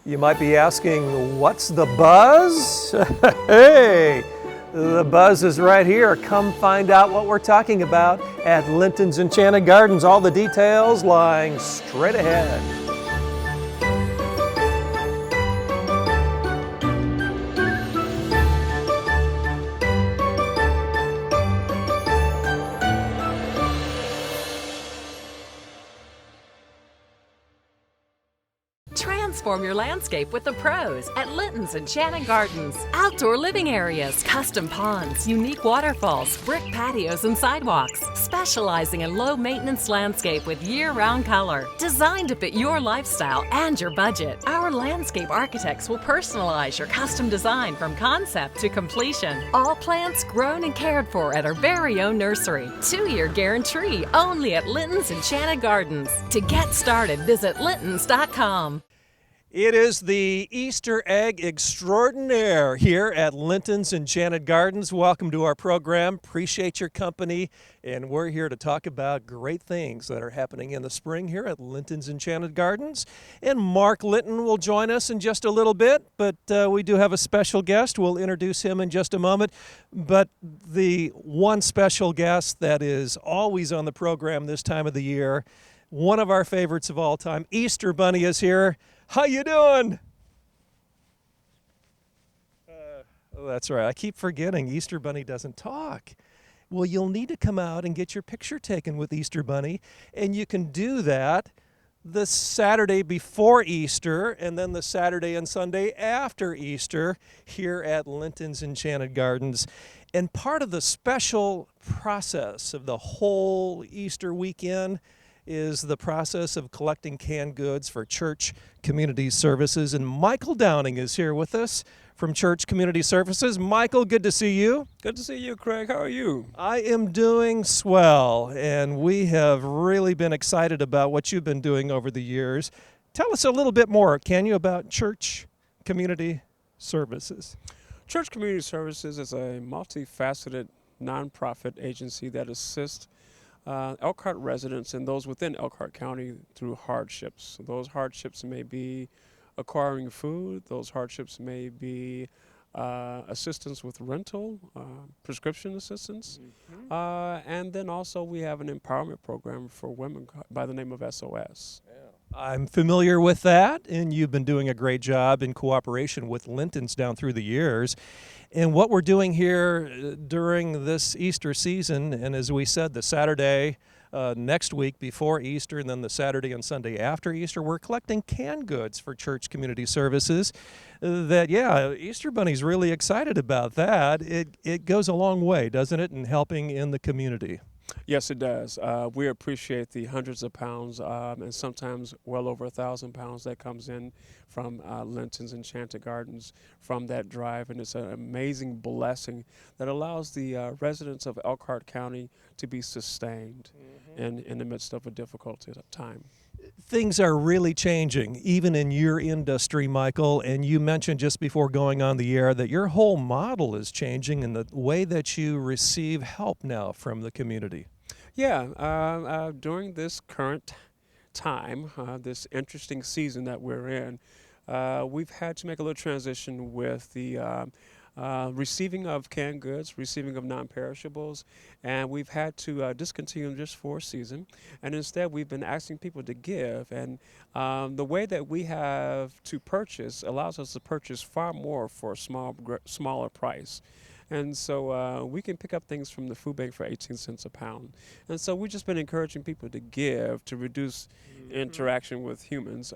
You might be asking, what's the buzz? Hey, the buzz is right here. Come find out what we're talking about at Linton's Enchanted Gardens. All the details lying straight ahead. Transform your landscape with the pros at Linton's Enchanted Gardens. Outdoor living areas, custom ponds, unique waterfalls, brick patios and sidewalks. Specializing in low-maintenance landscape with year-round color. Designed to fit your lifestyle and your budget. Our landscape architects will personalize your custom design from concept to completion. All plants grown and cared for at our very own nursery. 2-year guarantee only at Linton's Enchanted Gardens. To get started, visit lintons.com. It is the Easter egg extraordinaire here at Linton's Enchanted Gardens. Welcome to our program. Appreciate your company. And we're here to talk about great things that are happening in the spring here at Linton's Enchanted Gardens. And Mark Linton will join us in just a little bit, but we do have a special guest. We'll introduce him in just a moment. But the one special guest that is always on the program this time of the year, one of our favorites of all time, Easter Bunny is here. How you doing? That's right. I keep forgetting Easter Bunny doesn't talk. Well, you'll need to come out and get your picture taken with Easter Bunny, and you can do that the Saturday before Easter and then the Saturday and Sunday after Easter here at Linton's Enchanted Gardens. And part of the special process of the whole Easter weekend is the process of collecting canned goods for Church Community Services. And Michael Downing is here with us from Church Community Services. Michael, good to see you. Good to see you, Craig. How are you? I am doing swell, and we have really been excited about what you've been doing over the years. Tell us a little bit more, can you, about Church Community Services? Church Community Services is a multifaceted nonprofit agency that assists Elkhart residents and those within Elkhart County through hardships. Those hardships may be acquiring food, those hardships may be assistance with rental, prescription assistance, and then also we have an empowerment program for women by the name of SOS. I'm familiar with that, and you've been doing a great job in cooperation with Linton's down through the years. And what we're doing here during this Easter season, and as we said, the Saturday next week before Easter and then the Saturday and Sunday after Easter, we're collecting canned goods for Church Community Services. Easter Bunny's really excited about that. It goes a long way, doesn't it, in helping in the community? Yes, it does. We appreciate the hundreds of pounds and sometimes well over 1,000 pounds that comes in from Linton's Enchanted Gardens from that drive. And it's an amazing blessing that allows the residents of Elkhart County to be sustained in the midst of a difficult time. Things are really changing, even in your industry, Michael, and you mentioned just before going on the air that your whole model is changing in the way that you receive help now from the community. Yeah, during this current time, this interesting season that we're in, we've had to make a little transition with the receiving of canned goods, receiving of non-perishables, and we've had to discontinue them just for a season. And instead, we've been asking people to give. And the way that we have to purchase allows us to purchase far more for a smaller price. And so we can pick up things from the food bank for 18 cents a pound. And so we've just been encouraging people to give to reduce interaction with humans.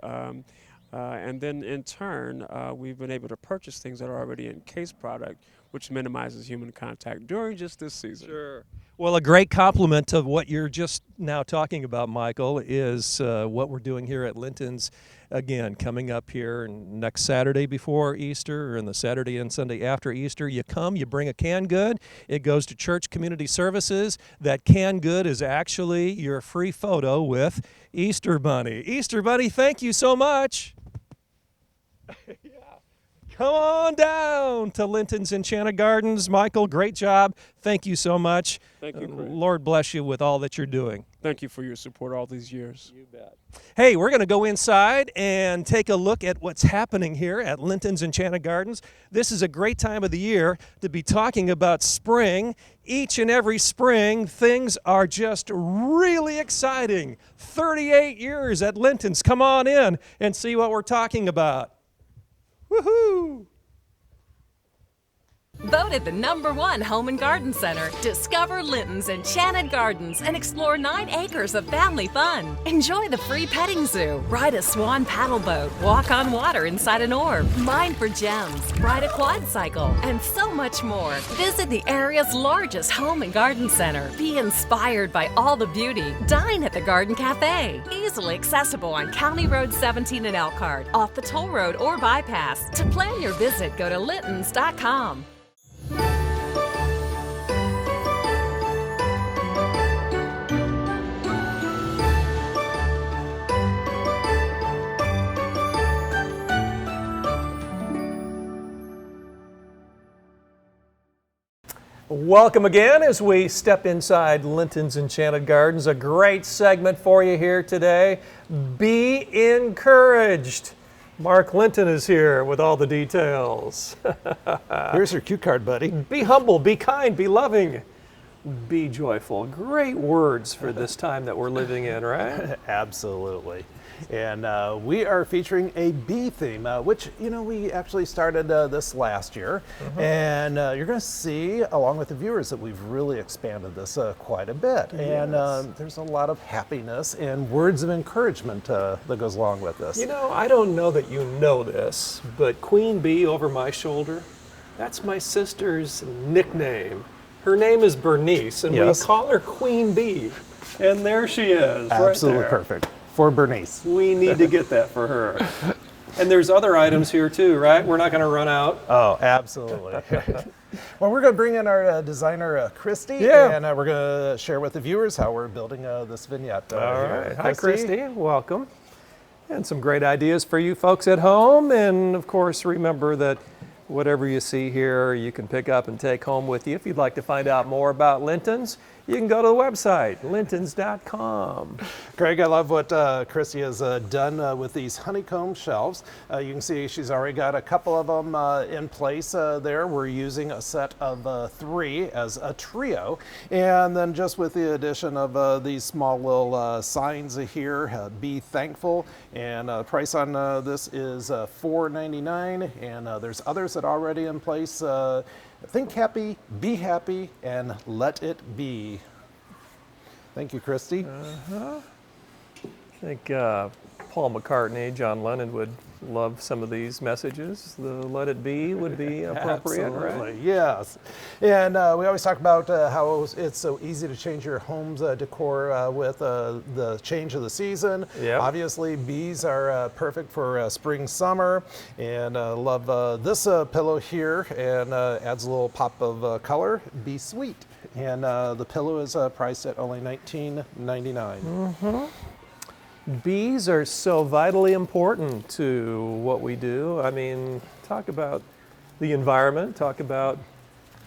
And then in turn, we've been able to purchase things that are already in case product, which minimizes human contact during just this season. Sure. Well, a great compliment of what you're just now talking about, Michael, is what we're doing here at Linton's. Again, coming up here next Saturday before Easter and the Saturday and Sunday after Easter. You come, you bring a canned good. It goes to Church Community Services. That canned good is actually your free photo with Easter Bunny. Easter Bunny, thank you so much. Yeah. Come on down to Linton's Enchanted Gardens. Michael, great job. Thank you so much. Thank you, Craig. Lord bless you with all that you're doing. Thank you for your support all these years. You bet. Hey, we're going to go inside and take a look at what's happening here at Linton's Enchanted Gardens. This is a great time of the year to be talking about spring. Each and every spring, things are just really exciting. 38 years at Linton's. Come on in and see what we're talking about. Woohoo! Voted the #1 home and garden center. Discover Linton's Enchanted Gardens and explore 9 acres of family fun. Enjoy the free petting zoo, ride a swan paddle boat, walk on water inside an orb, mine for gems, ride a quad cycle, and so much more. Visit the area's largest home and garden center. Be inspired by all the beauty. Dine at the Garden Cafe. Easily accessible on County Road 17 in Elkhart, off the toll road or bypass. To plan your visit, go to littons.com. Welcome again as we step inside Linton's Enchanted Gardens. A great segment for you here today. Be encouraged. Mark Linton is here with all the details. Here's your cue card, buddy. Be humble, be kind, be loving, be joyful. Great words for this time that we're living in, right? Absolutely. And we are featuring a bee theme, which, you know, we actually started this last year. And you're going to see, along with the viewers, that we've really expanded this quite a bit. Yes. And there's a lot of happiness and words of encouragement that goes along with this. You know, I don't know that you know this, but Queen Bee over my shoulder, that's my sister's nickname. Her name is Bernice, and Yes. we call her Queen Bee. And there she is, Absolutely right there. perfect. For Bernice. We need to get that for her. And there's other items here too, right? We're not going to run out. Oh, absolutely. Well, we're going to bring in our designer, Christy, Yeah. and we're going to share with the viewers how we're building this vignette. All here. right. Hi, Christy. Welcome. And some great ideas for you folks at home. And of course, remember that whatever you see here, you can pick up and take home with you. If you'd like to find out more about Linton's, you can go to the website, lintons.com. Craig, I love what Christy has done with these honeycomb shelves. You can see she's already got a couple of them in place there. We're using a set of 3 as a trio. And then just with the addition of these small little signs here, be thankful. And price on this is $4.99. And there's others that are already in place. Think happy, and let it be. Thank you, Christy. I think Paul McCartney, John Lennon would love some of these messages. The let it be would be appropriate, Absolutely, right? yes. And we always talk about how it's so easy to change your home's decor with the change of the season. Yep. Obviously, bees are perfect for spring, summer. And love this pillow here, and adds a little pop of color. Be sweet. And the pillow is priced at only $19.99. Bees are so vitally important to what we do. I mean, talk about the environment, talk about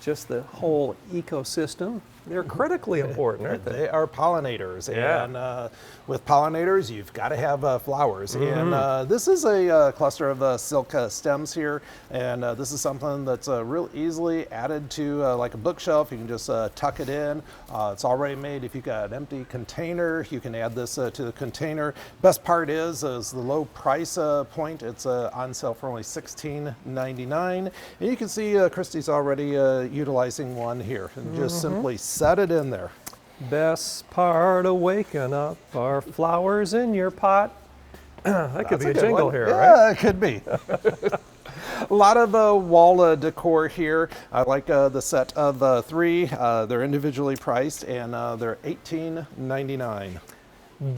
just the whole ecosystem. They're critically important, aren't they? They are pollinators, Yeah. and with pollinators, you've got to have flowers. And this is a cluster of silk stems here, and this is something that's real easily added to like a bookshelf. You can just tuck it in. It's already made. If you've got an empty container, you can add this to the container. Best part is the low price point. It's on sale for only $16.99. And you can see Christy's already utilizing one here, and just simply set it in there. Best part of waking up are flowers in your pot. That could That's be a good jingle one. here, Yeah, right? it could be. A lot of wall decor here. I like the set of 3. They're individually priced, and they're $18.99.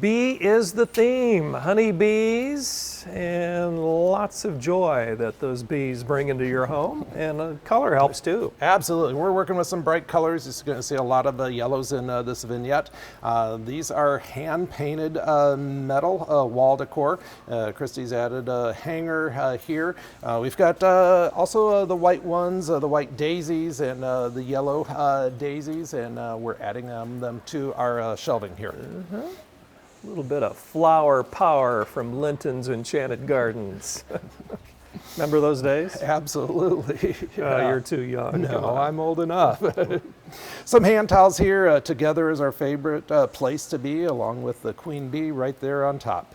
Bee is the theme. Honeybees and lots of joy that those bees bring into your home, and color helps too. Absolutely. We're working with some bright colors. You're going to see a lot of yellows in this vignette. These are hand-painted metal wall decor. Christy's added a hanger here. We've got also the white ones, the white daisies and the yellow daisies, and we're adding them to our shelving here. A little bit of flower power from Linton's Enchanted Gardens. Remember those days? Absolutely. Yeah. You're too young. No, I'm old enough. Some hand towels here. Together is our favorite place to be, along with the queen bee right there on top.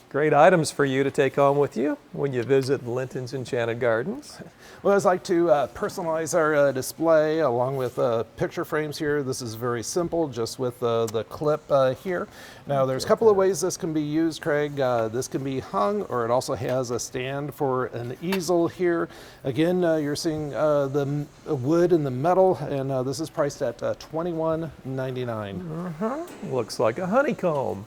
Great items for you to take home with you when you visit Linton's Enchanted Gardens. Well, I'd like to personalize our display along with picture frames here. This is very simple, just with the clip here. Now, there's a couple of ways this can be used, Craig. This can be hung, or it also has a stand for an easel here. Again, you're seeing the wood and the metal, and this is priced at $21.99. Looks like a honeycomb.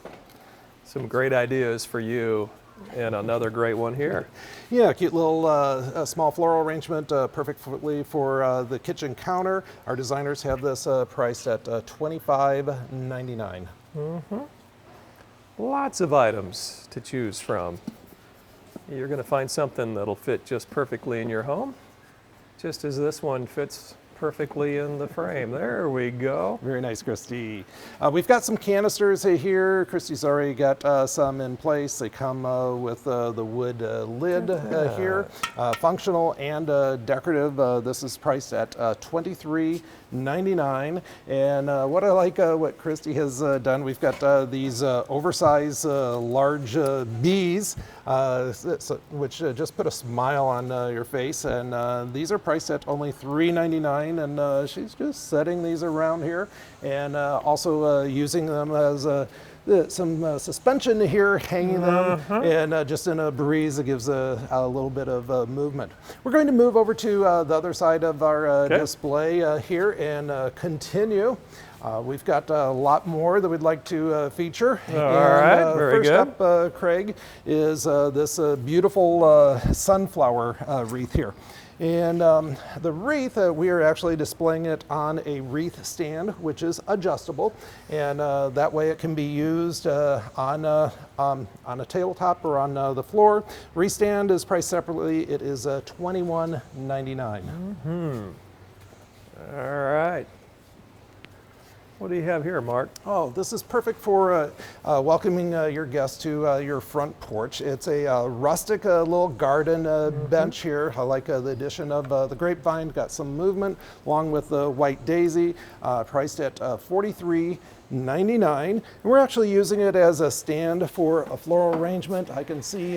Some great ideas for you, and another great one here. Yeah, cute little small floral arrangement, perfectly for the kitchen counter. Our designers have this priced at $25.99. Lots of items to choose from. You're going to find something that'll fit just perfectly in your home, just as this one fits perfectly in the frame. There we go. Very nice, Christy. We've got some canisters here. Christy's already got some in place. They come with the wood lid here, functional and decorative. This is priced at $23.99. And what I like what Christy has done, we've got these oversized large bees, which just put a smile on your face. And these are priced at only $3.99. And she's just setting these around here, and also using them as some suspension here, hanging them, and just in a breeze, it gives a little bit of movement. We're going to move over to the other side of our display here and continue. We've got a lot more that we'd like to feature. All right, very good. First up, Craig, is this beautiful sunflower wreath here. And the wreath, we are actually displaying it on a wreath stand, which is adjustable, and that way it can be used on a tabletop or on the floor. Wreath stand is priced separately. It is $21.99. All right. What do you have here, Mark? Oh, this is perfect for welcoming your guests to your front porch. It's a rustic little garden bench here. I like the addition of the grapevine, got some movement, along with the white daisy, priced at $43.99. And we're actually using it as a stand for a floral arrangement. I can see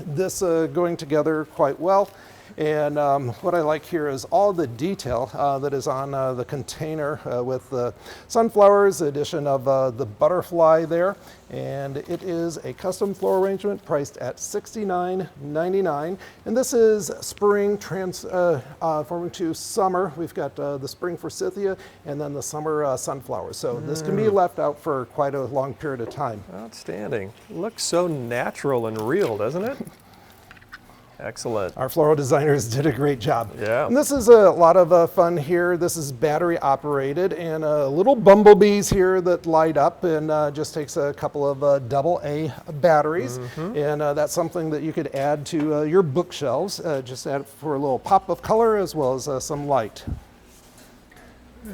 this going together quite well. And what I like here is all the detail that is on the container with the sunflowers, the addition of the butterfly there. And it is a custom floral arrangement priced at $69.99. And this is spring transforming to summer. We've got the spring forsythia and then the summer sunflowers. So this can be left out for quite a long period of time. Outstanding. Looks so natural and real, doesn't it? Excellent. Our floral designers did a great job. Yeah. And this is a lot of fun here. This is battery operated, and little bumblebees here that light up, and just takes a couple of AA batteries. And that's something that you could add to your bookshelves. Just add it for a little pop of color as well as some light.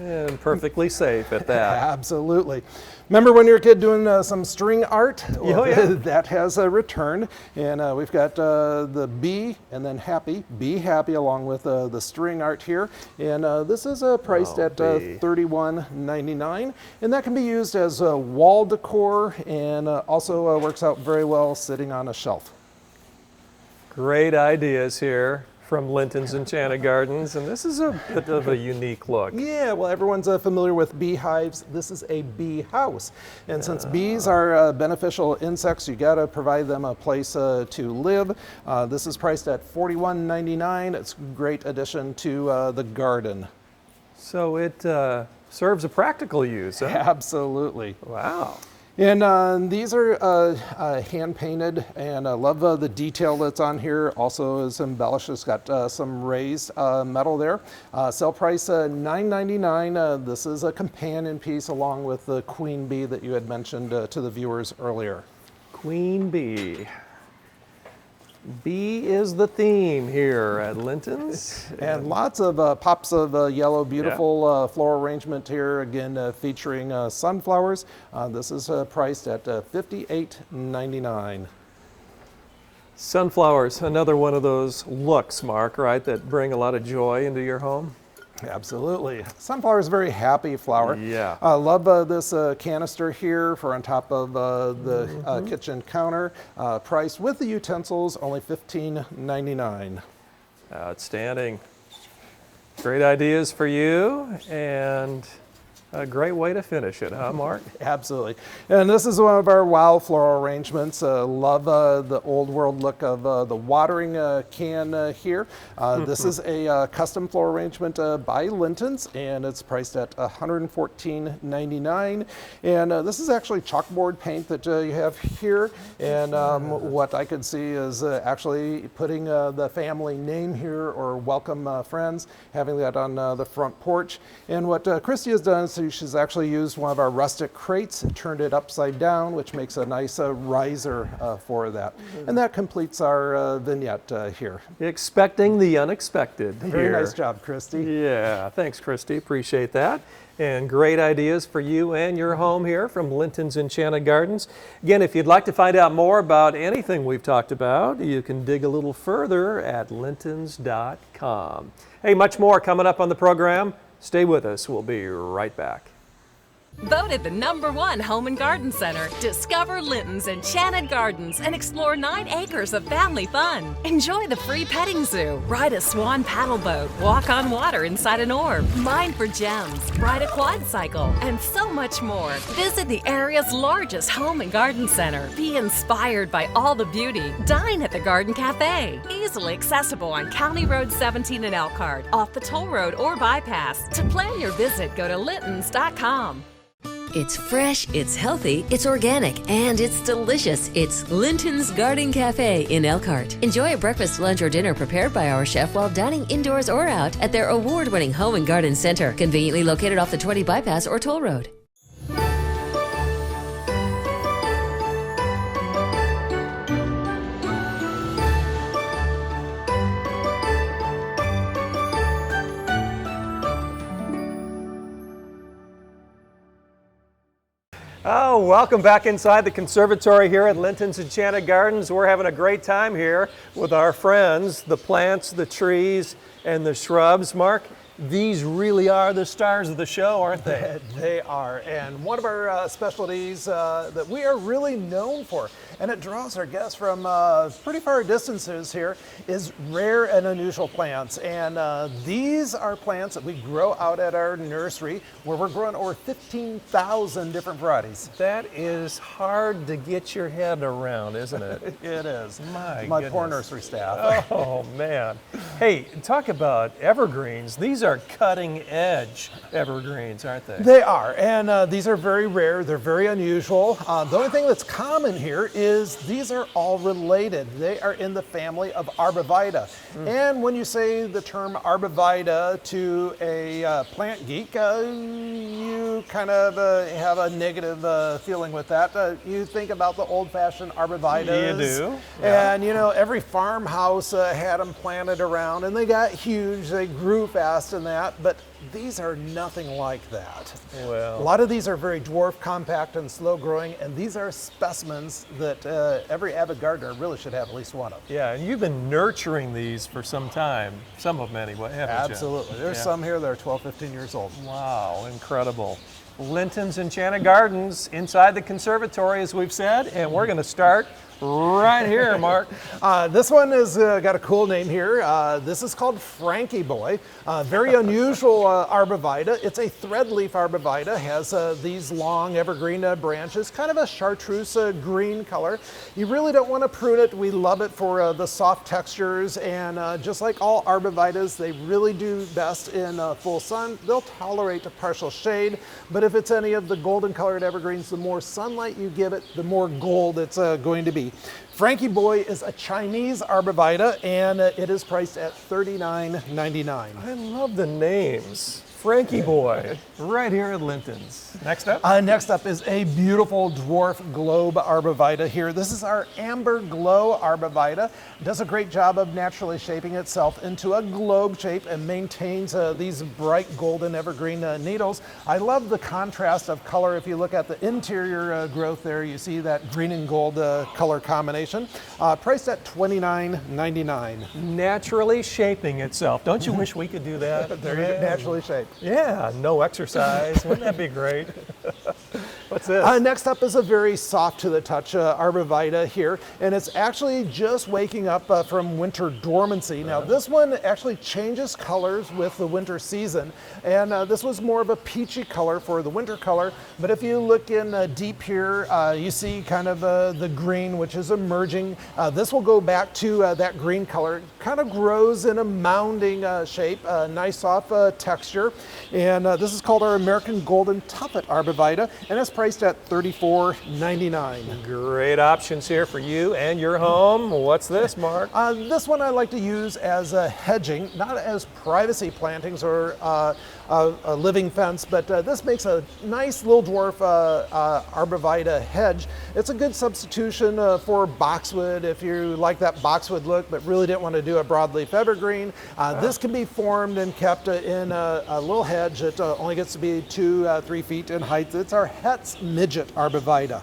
And perfectly safe at that. Absolutely. Remember when you were a kid doing some string art? Oh, yeah. That has returned. And we've got the bee and then happy, be happy, along with the string art here. And this is priced at $31.99. And that can be used as wall decor, and also works out very well sitting on a shelf. Great ideas here from Linton's Enchanted Gardens, and this is a bit of a unique look. Yeah, well, everyone's familiar with beehives. This is a bee house. And since bees are beneficial insects, you gotta provide them a place to live. This is priced at $41.99. It's a great addition to the garden. So it serves a practical use, huh? Absolutely. Wow. And these are hand painted, and I love the detail that's on here. Also is embellished. It's got some raised metal there. Sale price $9.99. This is a companion piece along with the queen bee that you had mentioned to the viewers earlier. Queen bee. Bee is the theme here at Linton's. And lots of pops of yellow, beautiful floral arrangement here, again featuring sunflowers. This is priced at $58.99. Sunflowers, another one of those looks, Mark, right, that bring a lot of joy into your home? Absolutely. Sunflower is a very happy flower. Yeah. I love this canister here for on top of the kitchen counter. Price with the utensils, only $15.99. Outstanding. Great ideas for you, and a great way to finish it, huh, Mark? Absolutely. And this is one of our wild floral arrangements. Love the old world look of the watering can here. This is a custom floral arrangement by Linton's, and it's priced at $114.99. And this is actually chalkboard paint that you have here. And what I could see is actually putting the family name here or welcome friends, having that on the front porch. And what Christy has done is she's actually used one of our rustic crates and turned it upside down, which makes a nice riser for that. And that completes our vignette here. Expecting the unexpected Very here. nice job, Christy. Yeah, thanks, Christy. Appreciate that. And great ideas for you and your home here from Linton's Enchanted Gardens. Again, if you'd like to find out more about anything we've talked about, you can dig a little further at lintons.com. Hey, much more coming up on the program. Stay with us. We'll be right back. Voted the #1 home and garden center. Discover Linton's Enchanted Gardens and explore 9 acres of family fun. Enjoy the free petting zoo, ride a swan paddle boat, walk on water inside an orb, mine for gems, ride a quad cycle, and so much more. Visit the area's largest home and garden center. Be inspired by all the beauty. Dine at the Garden Cafe. Easily accessible on County Road 17 in Elkhart, off the toll road or bypass. To plan your visit, go to lintons.com. It's fresh, it's healthy, it's organic, and it's delicious. It's Linton's Garden Cafe in Elkhart. Enjoy a breakfast, lunch, or dinner prepared by our chef while dining indoors or out at their award-winning home and garden center, conveniently located off the 20 bypass or toll road. Oh, welcome back inside the conservatory here at Linton's Enchanted Gardens. We're having a great time here with our friends, the plants, the trees, and the shrubs. Mark, these really are the stars of the show, aren't they? They are, and one of our specialties that we are really known for, and it draws our guests from pretty far distances here, is rare and unusual plants. And these are plants that we grow out at our nursery, where we're growing over 15,000 different varieties. That is hard to get your head around, isn't it? It is. My poor goodness. nursery staff. Oh, man. Hey, talk about evergreens. These are cutting edge evergreens, aren't they? They are, and these are very rare. They're very unusual. The only thing that's common here is these are all related. They are in the family of Arborvatae. And when you say the term Arborvatae to a plant geek, you kind of have a negative feeling with that. You think about the old-fashioned Arborvitaes. You do. Yeah. And you know, every farmhouse had them planted around, and they got huge. They grew fast in that, but these are nothing like that. Well, A lot of these are very dwarf, compact, and slow growing, and these are specimens that every avid gardener really should have at least one of. yeah, and you've been nurturing these for some time, some of them anyway, haven't you? Absolutely. There's Yeah. some here that are 12, 15 years old. Wow, incredible. Linton's Enchanted Gardens inside the conservatory, as we've said, and we're going to start Right here, Mark. This one has got a cool name here. This is called Frankie Boy. Very unusual arborvitae. It's a threadleaf arborvitae. Has these long evergreen branches, kind of a chartreuse green color. You really don't want to prune it. We love it for the soft textures, and just like all arborvitaes, they really do best in full sun. They'll tolerate a partial shade, but if it's any of the golden colored evergreens, the more sunlight you give it, the more gold it's going to be. Frankie Boy is a Chinese arborvitae, and it is priced at $39.99. I love the names. Frankie Boy, right here at Linton's. Next up? Next up is a beautiful dwarf globe arborvitae here. This is our Amber Glow arborvitae. It does a great job of naturally shaping itself into a globe shape and maintains these bright golden evergreen needles. I love the contrast of color. If you look at the interior growth there, you see that green and gold color combination. Priced at $29.99. Naturally shaping itself. Don't you wish we could do that? There you go, naturally shaped. Yeah, no exercise. Wouldn't that be great? What's this? Next up is a very soft to the touch arborvitae here, and it's actually just waking up from winter dormancy. Now this one actually changes colors with the winter season, and this was more of a peachy color for the winter color, but if you look in deep here, you see kind of the green which is emerging. This will go back to that green color. It kind of grows in a mounding shape, nice soft texture, and this is called our American Golden Tuffet arborvitae, and it's priced at $34.99. Great options here for you and your home. What's this, Mark? This one I like to use as hedging, not as privacy plantings or a living fence, but this makes a nice little dwarf arborvitae hedge. It's a good substitution for boxwood if you like that boxwood look but really didn't want to do a broadleaf evergreen. This can be formed and kept in a little hedge that only gets to be 2-3 feet in height. It's our Hetz midget arborvitae.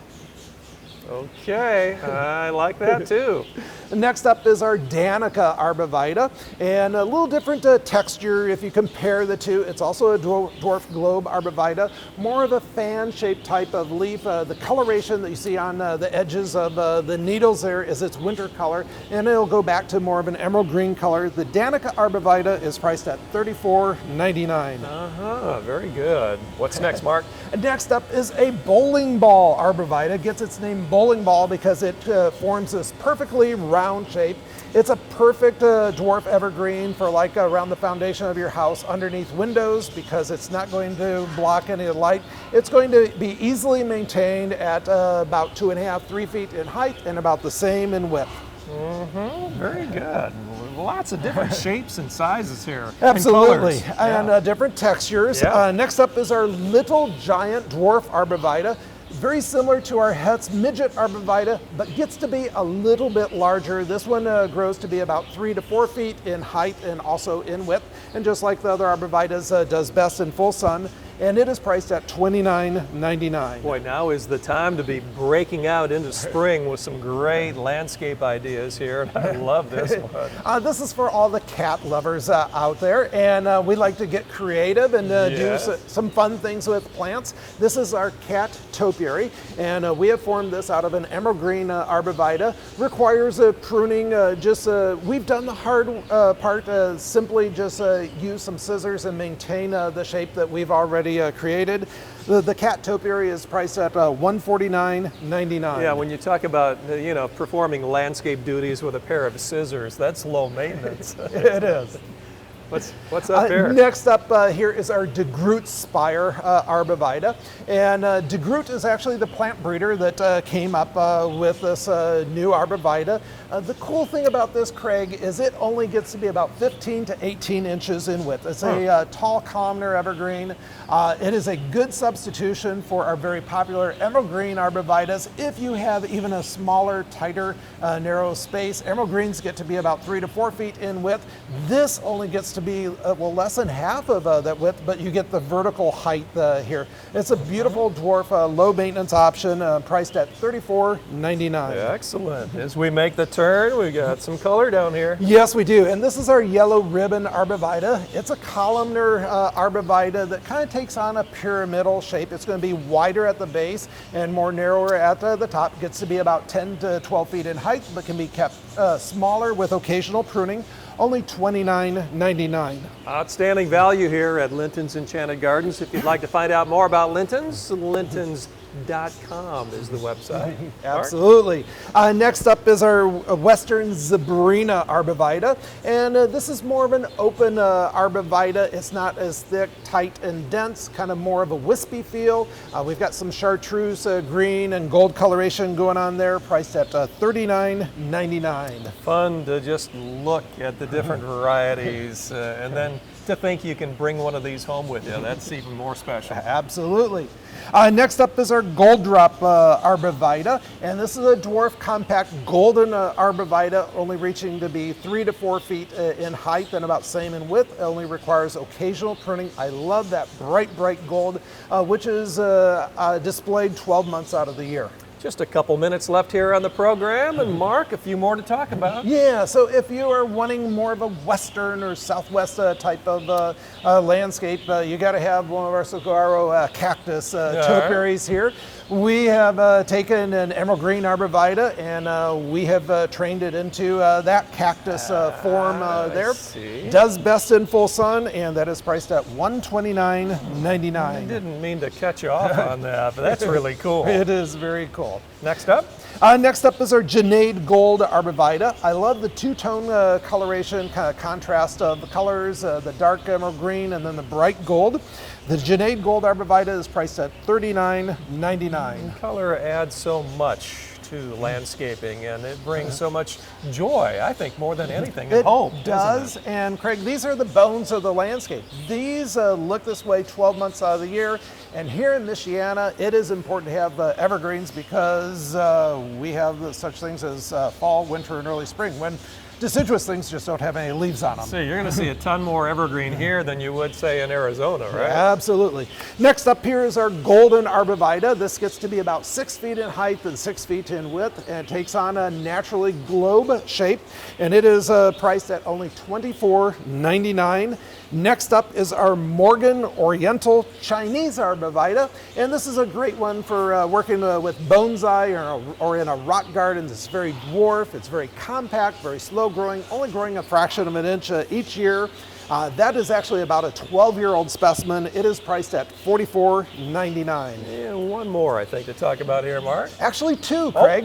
Okay, I like that too. Next up is our Danica arborvitae, and a little different texture if you compare the two. It's also a dwarf globe arborvitae, more of a fan-shaped type of leaf. The coloration that you see on the edges of the needles there is its winter color, and it'll go back to more of an emerald green color. The Danica arborvitae is priced at $34.99. Very good. What's next, Mark? Next up is a bowling ball arborvitae. It gets its name bowling ball because it forms this perfectly round shape. It's a perfect dwarf evergreen for like around the foundation of your house, underneath windows, because it's not going to block any light. It's going to be easily maintained at about 2.5-3 feet in height and about the same in width. Very good. Lots of different shapes and sizes here. Absolutely, and, and different textures. Yeah. Next up is our little giant dwarf arborvitae. Very similar to our Hetz midget arborvitae, but gets to be a little bit larger. This one grows to be about 3 to 4 feet in height and also in width. And just like the other arborvitaes, does best in full sun. And it is priced at $29.99. Boy, now is the time to be breaking out into spring with some great landscape ideas here. I love this one. This is for all the cat lovers out there, and we like to get creative and do some fun things with plants. This is our cat topiary, and we have formed this out of an emerald green arborvitae. Requires pruning. We've done the hard part. Simply just use some scissors and maintain the shape that we've already created. The cat topiary is priced at $149.99. Yeah, when you talk about performing landscape duties with a pair of scissors, that's low maintenance. It is. What's up here? Next up here is our De Groot spire arborvitae, and De Groot is actually the plant breeder that came up with this new arborvitae. The cool thing about this, Craig, is it only gets to be about 15 to 18 inches in width. It's a tall columnar evergreen. It is a good substitution for our very popular emerald green arborvitaes. If you have even a smaller, tighter, narrow space, emerald greens get to be about 3 to 4 feet in width. This only gets to be less than half of that width, but you get the vertical height here. It's a beautiful dwarf, low maintenance option, priced at $34.99. Excellent. As we make the turn, we got some color down here. Yes, we do. And this is our yellow ribbon Arborvatae. It's a columnar Arborvatae that kind of takes on a pyramidal shape. It's going to be wider at the base and more narrower at the top. Gets to be about 10 to 12 feet in height, but can be kept smaller with occasional pruning. Only $29.99. Outstanding value here at Linton's Enchanted Gardens. If you'd like to find out more about Linton's, lintons.com is the website. Absolutely. Next up is our Western Zebrina Arborvitae, and this is more of an open Arborvitae. It's not as thick, tight, and dense, kind of more of a wispy feel. We've got some chartreuse green and gold coloration going on there, priced at $39.99. Fun to just look at the different varieties and then to think you can bring one of these home with you. That's even more special. Absolutely. Next up is our Gold Drop Arborvitae, and this is a dwarf compact golden Arborvitae, only reaching to be 3 to 4 feet in height and about same in width. It only requires occasional pruning. I love that bright gold, which is displayed 12 months out of the year. Just a couple minutes left here on the program, and Mark, a few more to talk about. Yeah, so if you are wanting more of a western or southwest type of landscape, you got to have one of our saguaro cactus topiaries here. We have taken an emerald green Arborvitae and we have trained it into that cactus form there. Does best in full sun, and that is priced at $129.99. I didn't mean to cut you off on that, but that's really cool. It is very cool. Next up? Next up is our Janaid Gold Arborvitae. I love the two-tone coloration, kind of contrast of the colors, the dark emerald green and then the bright gold. The Janaid Gold Arborvitae is priced at $39.99. Color adds so much to landscaping, and it brings so much joy, I think, more than anything at home. It does, and Craig, these are the bones of the landscape. These look this way 12 months out of the year, and here in Michiana, it is important to have evergreens because we have such things as fall, winter, and early spring, when deciduous things just don't have any leaves on them. So you're going to see a ton more evergreen here than you would, say, in Arizona, right? Absolutely. Next up here is our golden Arborvitae. This gets to be about 6 feet in height and 6 feet in width, and it takes on a naturally globe shape, and it is priced at only $24.99. Next up is our Morgan Oriental Chinese Arborvitae, and this is a great one for working with bonsai or in a rock garden. It's very dwarf, it's very compact, very slow growing, only growing a fraction of an inch each year. That is actually about a 12-year-old specimen. It is priced at $44.99. And one more, I think, to talk about here, Mark. Actually two, Craig.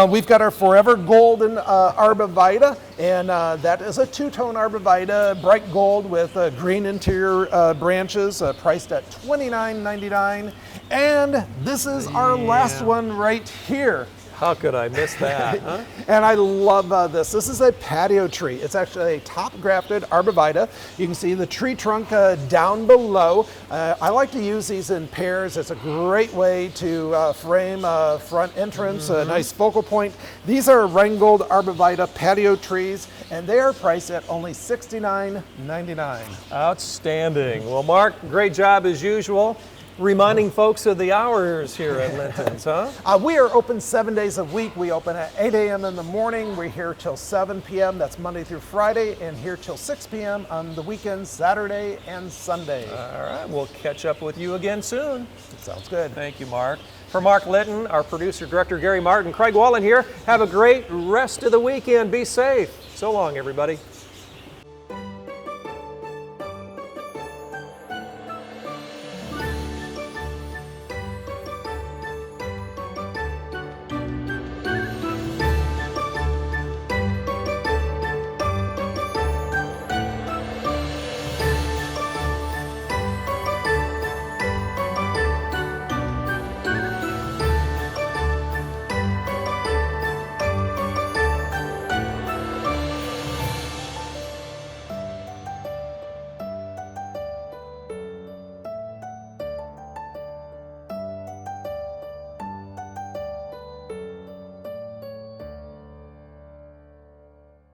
We've got our Forever Golden Arborvitae, and that is a two-tone Arborvitae, bright gold with green interior branches, priced at $29.99. And this is our last one right here. How could I miss that? Huh? And I love this. This is a patio tree. It's actually a top-grafted Arborvitae. You can see the tree trunk down below. I like to use these in pairs. It's a great way to frame a front entrance, a nice focal point. These are Rheingold Arborvitae patio trees, and they are priced at only $69.99. Outstanding. Well, Mark, great job as usual. Reminding folks of the hours here at Linton's, huh? We are open 7 days a week. We open at 8 a.m. in the morning. We're here till 7 p.m. That's Monday through Friday, and here till 6 p.m. on the weekends, Saturday and Sunday. All right, we'll catch up with you again soon. Sounds good. Thank you, Mark. For Mark Litton, our producer, director Gary Martin, Craig Wallen here. Have a great rest of the weekend. Be safe. So long, everybody.